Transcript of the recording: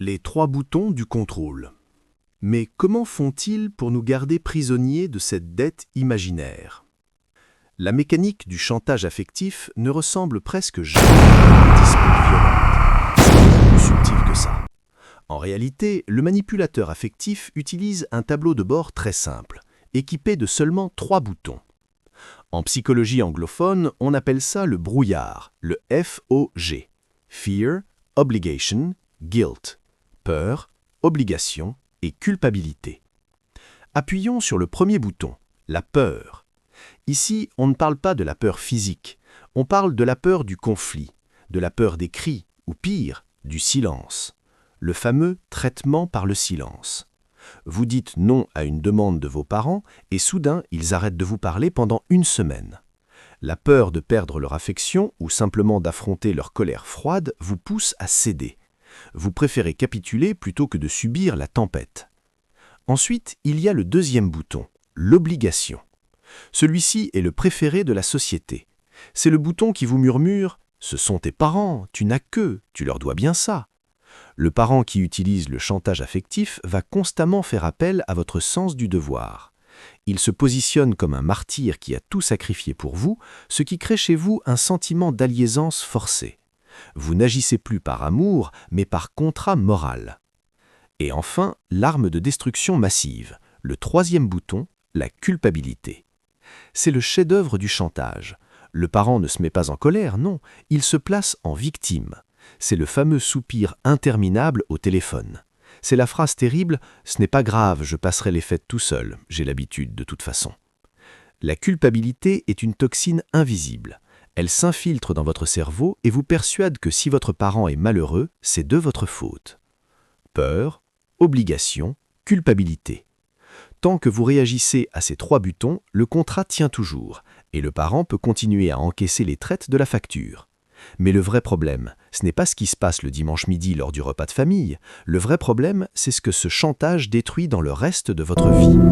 Les 3 boutons du contrôle. Mais comment font-ils pour nous garder prisonniers de cette dette imaginaire? La mécanique du chantage affectif ne ressemble presque jamais à une dispute violente. C'est plus subtil que ça. En réalité, le manipulateur affectif utilise un tableau de bord très simple, équipé de seulement 3 boutons. En psychologie anglophone, on appelle ça le brouillard, le FOG. Fear, Obligation, Guilt. Peur, obligation et culpabilité. Appuyons sur le premier bouton, la peur. Ici, on ne parle pas de la peur physique, on parle de la peur du conflit, de la peur des cris, ou pire, du silence. Le fameux traitement par le silence. Vous dites non à une demande de vos parents et soudain, ils arrêtent de vous parler pendant 1 semaine. La peur de perdre leur affection ou simplement d'affronter leur colère froide vous pousse à céder. Vous préférez capituler plutôt que de subir la tempête. Ensuite, il y a le deuxième bouton, l'obligation. Celui-ci est le préféré de la société. C'est le bouton qui vous murmure « Ce sont tes parents, tu n'as qu'eux, tu leur dois bien ça ». Le parent qui utilise le chantage affectif va constamment faire appel à votre sens du devoir. Il se positionne comme un martyr qui a tout sacrifié pour vous, ce qui crée chez vous un sentiment d'alliésance forcée. Vous n'agissez plus par amour, mais par contrat moral. Et enfin, l'arme de destruction massive, le 3e bouton, la culpabilité. C'est le chef-d'œuvre du chantage. Le parent ne se met pas en colère, non, il se place en victime. C'est le fameux soupir interminable au téléphone. C'est la phrase terrible « Ce n'est pas grave, je passerai les fêtes tout seul, j'ai l'habitude de toute façon ». La culpabilité est une toxine invisible. Elle s'infiltre dans votre cerveau et vous persuade que si votre parent est malheureux, c'est de votre faute. Peur, obligation, culpabilité. Tant que vous réagissez à ces 3 boutons, le contrat tient toujours et le parent peut continuer à encaisser les traites de la facture. Mais le vrai problème, ce n'est pas ce qui se passe le dimanche midi lors du repas de famille. Le vrai problème, c'est ce que ce chantage détruit dans le reste de votre vie.